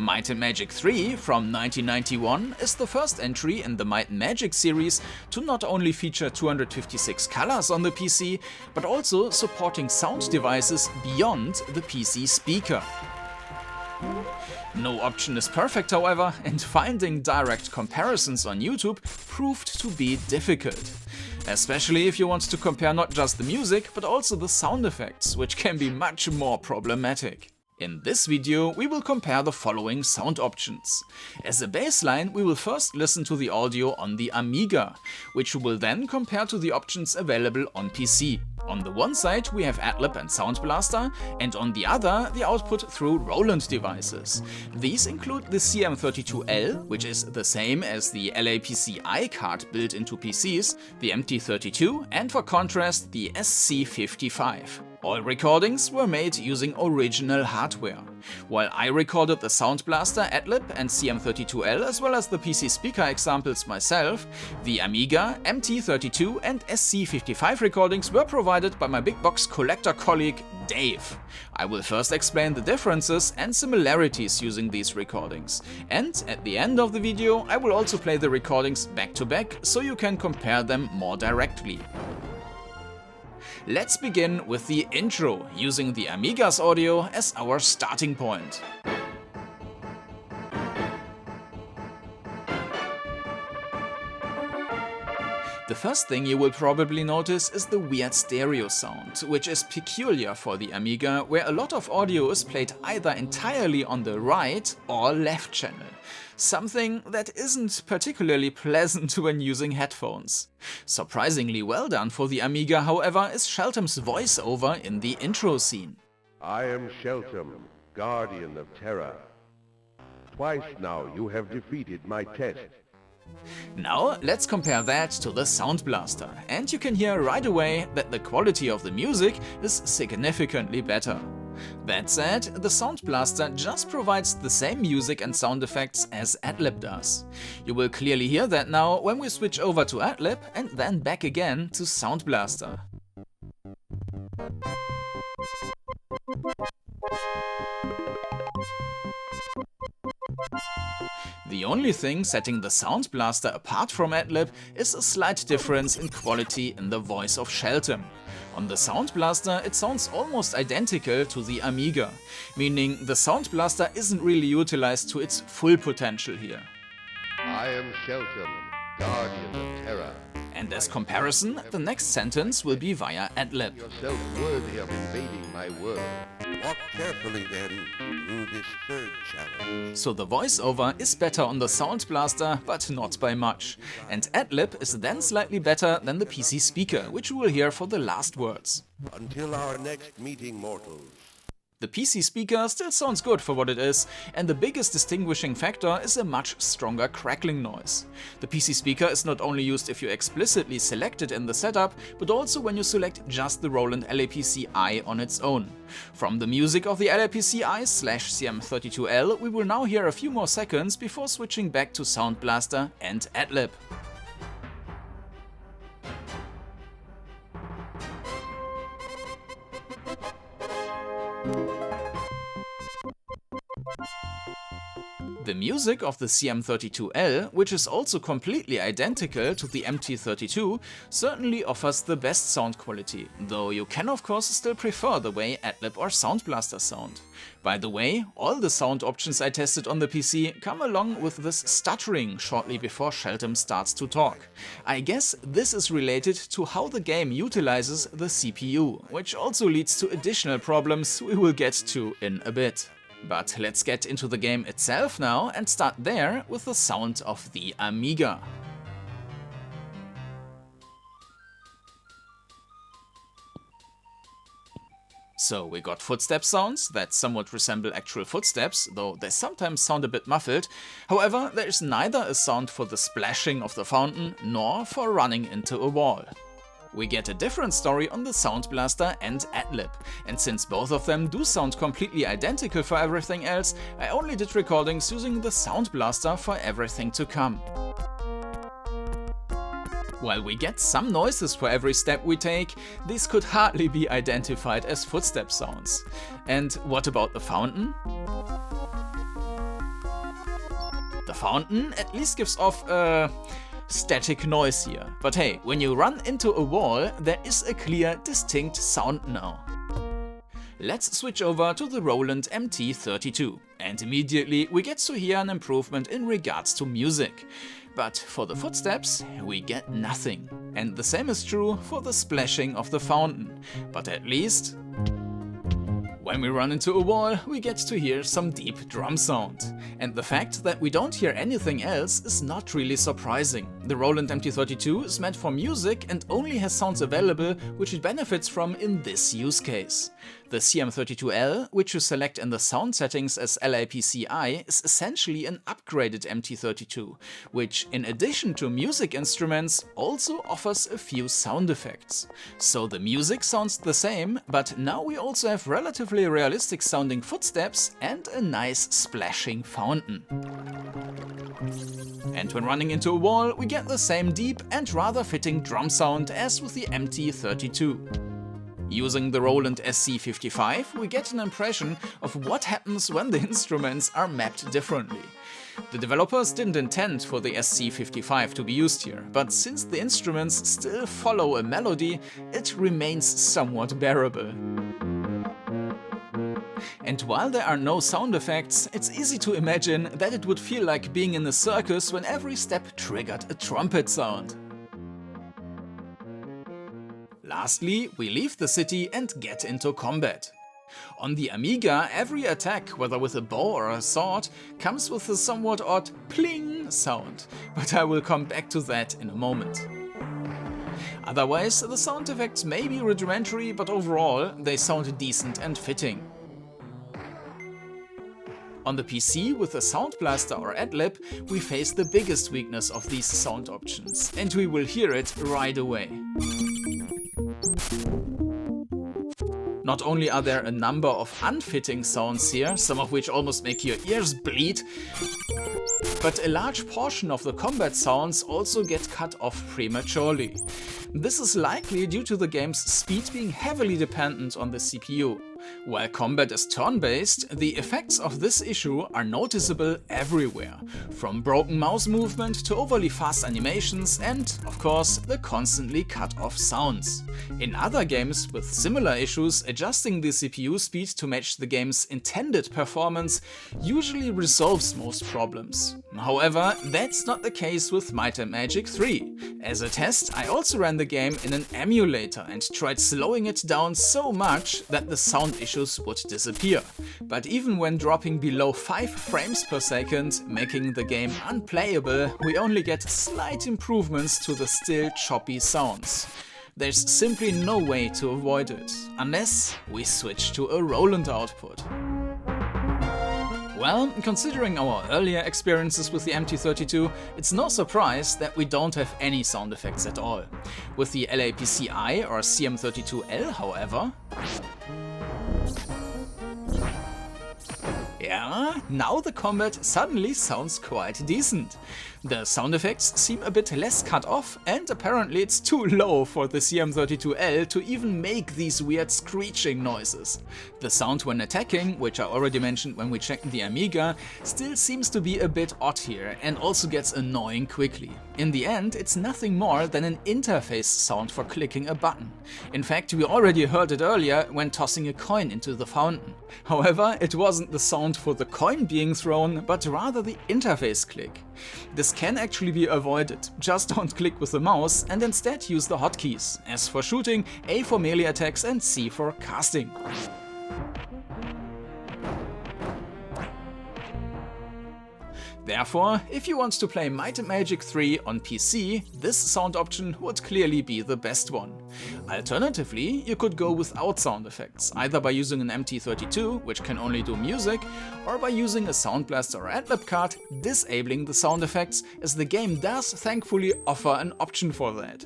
Might and Magic 3 from 1991 is the first entry in the Might and Magic series to not only feature 256 colors on the PC, but also supporting sound devices beyond the PC speaker. No option is perfect, however, and finding direct comparisons on YouTube proved to be difficult. Especially if you want to compare not just the music, but also the sound effects, which can be much more problematic. In this video, we will compare the following sound options. As a baseline, we will first listen to the audio on the Amiga, which we will then compare to the options available on PC. On the one side we have Adlib and Sound Blaster, and on the other the output through Roland devices. These include the CM32L, which is the same as the LAPC-I card built into PCs, the MT32 and for contrast the SC55. All recordings were made using original hardware. While I recorded the Sound Blaster, Adlib and CM32L as well as the PC speaker examples myself, the Amiga, MT32 and SC55 recordings were provided by my big box collector colleague Dave. I will first explain the differences and similarities using these recordings, and at the end of the video I will also play the recordings back to back so you can compare them more directly. Let's begin with the intro, using the Amiga's audio as our starting point. The first thing you will probably notice is the weird stereo sound, which is peculiar for the Amiga, where a lot of audio is played either entirely on the right or left channel. Something that isn't particularly pleasant when using headphones. Surprisingly well done for the Amiga, however, is Sheltem's voiceover in the intro scene. I am Sheltem, guardian of Terra. Twice now you have defeated my test. Now let's compare that to the Sound Blaster, and you can hear right away that the quality of the music is significantly better. That said, the Sound Blaster just provides the same music and sound effects as Adlib does. You will clearly hear that now when we switch over to Adlib and then back again to Sound Blaster. The only thing setting the Sound Blaster apart from Adlib is a slight difference in quality in the voice of Sheltem. On the Sound Blaster it sounds almost identical to the Amiga, meaning the Sound Blaster isn't really utilized to its full potential here. I am Sheltem, guardian of Terra. And as comparison, the next sentence will be via Adlib. Yourself worthy of invading my world. Walk carefully then through this third challenge. So the voiceover is better on the Sound Blaster, but not by much. And Adlib is then slightly better than the PC speaker, which we will hear for the last words. Until our next meeting, mortals. The PC speaker still sounds good for what it is, and the biggest distinguishing factor is a much stronger crackling noise. The PC speaker is not only used if you explicitly select it in the setup, but also when you select just the Roland LAPC-I on its own. From the music of the LAPC-I/CM32L, we will now hear a few more seconds before switching back to Sound Blaster and Adlib. The music of the CM32L, which is also completely identical to the MT32, certainly offers the best sound quality, though you can of course still prefer the way Adlib or Sound Blaster sound. By the way, all the sound options I tested on the PC come along with this stuttering shortly before Sheltem starts to talk. I guess this is related to how the game utilizes the CPU, which also leads to additional problems we will get to in a bit. But let's get into the game itself now and start there with the sound of the Amiga. So we got footstep sounds that somewhat resemble actual footsteps, though they sometimes sound a bit muffled. However, there is neither a sound for the splashing of the fountain nor for running into a wall. We get a different story on the Sound Blaster and Adlib, and since both of them do sound completely identical for everything else, I only did recordings using the Sound Blaster for everything to come. While we get some noises for every step we take, these could hardly be identified as footstep sounds. And what about the fountain? The fountain at least gives off static noise here. But hey, when you run into a wall, there is a clear, distinct sound now. Let's switch over to the Roland MT32, and immediately we get to hear an improvement in regards to music. But for the footsteps, we get nothing. And the same is true for the splashing of the fountain. But at least, when we run into a wall, we get to hear some deep drum sound. And the fact that we don't hear anything else is not really surprising. The Roland MT32 is meant for music and only has sounds available which it benefits from in this use case. The CM32L, which you select in the sound settings as LAPC-I, is essentially an upgraded MT32, which in addition to music instruments also offers a few sound effects. So the music sounds the same, but now we also have relatively realistic sounding footsteps and a nice splashing fountain. And when running into a wall, we get the same deep and rather fitting drum sound as with the MT32. Using the Roland SC55, we get an impression of what happens when the instruments are mapped differently. The developers didn't intend for the SC55 to be used here, but since the instruments still follow a melody, it remains somewhat bearable. And while there are no sound effects, it's easy to imagine that it would feel like being in a circus when every step triggered a trumpet sound. Lastly, we leave the city and get into combat. On the Amiga, every attack, whether with a bow or a sword, comes with a somewhat odd pling sound, but I will come back to that in a moment. Otherwise, the sound effects may be rudimentary, but overall they sound decent and fitting. On the PC, with a Sound Blaster or Adlib, we face the biggest weakness of these sound options, and we will hear it right away. Not only are there a number of unfitting sounds here, some of which almost make your ears bleed, but a large portion of the combat sounds also get cut off prematurely. This is likely due to the game's speed being heavily dependent on the CPU. While combat is turn-based, the effects of this issue are noticeable everywhere, from broken mouse movement to overly fast animations and, of course, the constantly cut-off sounds. In other games with similar issues, adjusting the CPU speed to match the game's intended performance usually resolves most problems. However, that's not the case with Might and Magic 3. As a test, I also ran the game in an emulator and tried slowing it down so much that the sound issues would disappear. But even when dropping below 5 frames per second, making the game unplayable, we only get slight improvements to the still choppy sounds. There's simply no way to avoid it, unless we switch to a Roland output. Well, considering our earlier experiences with the MT32, it's no surprise that we don't have any sound effects at all. With the LAPC-I or CM32L, however, yeah, now the combat suddenly sounds quite decent. The sound effects seem a bit less cut off, and apparently it's too low for the CM32L to even make these weird screeching noises. The sound when attacking, which I already mentioned when we checked the Amiga, still seems to be a bit odd here and also gets annoying quickly. In the end, it's nothing more than an interface sound for clicking a button. In fact, we already heard it earlier when tossing a coin into the fountain. However, it wasn't the sound for the coin being thrown, but rather the interface click. This can actually be avoided, just don't click with the mouse and instead use the hotkeys, S for shooting, A for melee attacks and C for casting. Therefore, if you want to play Might and Magic 3 on PC, this sound option would clearly be the best one. Alternatively, you could go without sound effects, either by using an MT32, which can only do music, or by using a Sound Blaster or Adlib card, disabling the sound effects, as the game does thankfully offer an option for that.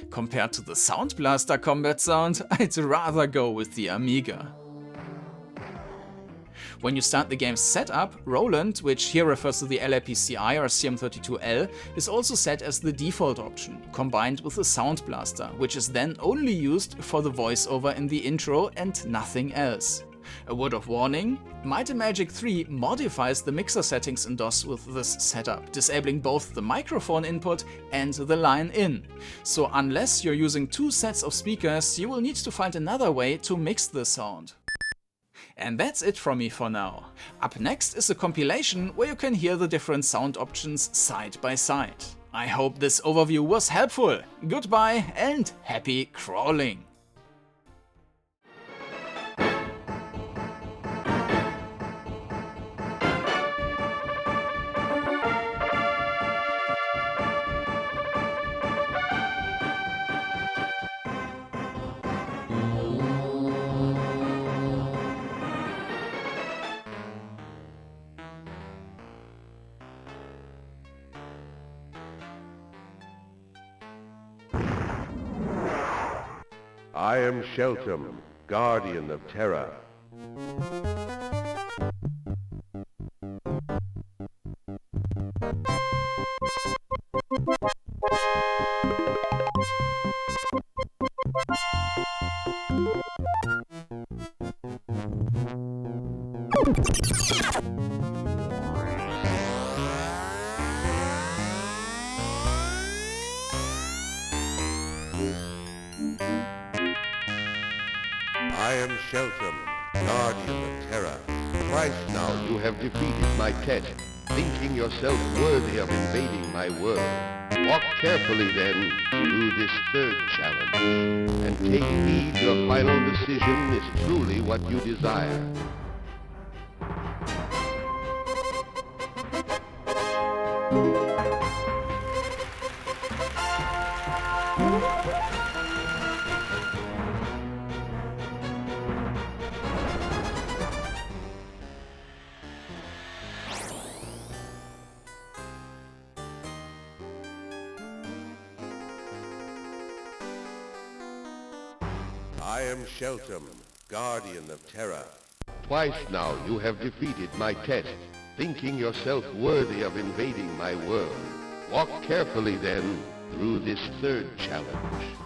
Compared to the Sound Blaster combat sound, I'd rather go with the Amiga. When you start the game's setup, Roland, which here refers to the LAPC-I or CM32L, is also set as the default option, combined with the Sound Blaster, which is then only used for the voiceover in the intro and nothing else. A word of warning, Might and Magic 3 modifies the mixer settings in DOS with this setup, disabling both the microphone input and the line in. So unless you're using two sets of speakers, you will need to find another way to mix the sound. And that's it from me for now. Up next is a compilation where you can hear the different sound options side by side. I hope this overview was helpful. Goodbye and happy crawling! I am Sheltem, Guardian of Terra. I am Sheltem, Guardian of Terra. Twice now you have defeated my test, thinking yourself worthy of invading my world. Walk carefully then through this third challenge, and take heed your final decision is truly what you desire. I am Sheltem, Guardian of Terra. Twice now you have defeated my test, thinking yourself worthy of invading my world. Walk carefully then through this third challenge.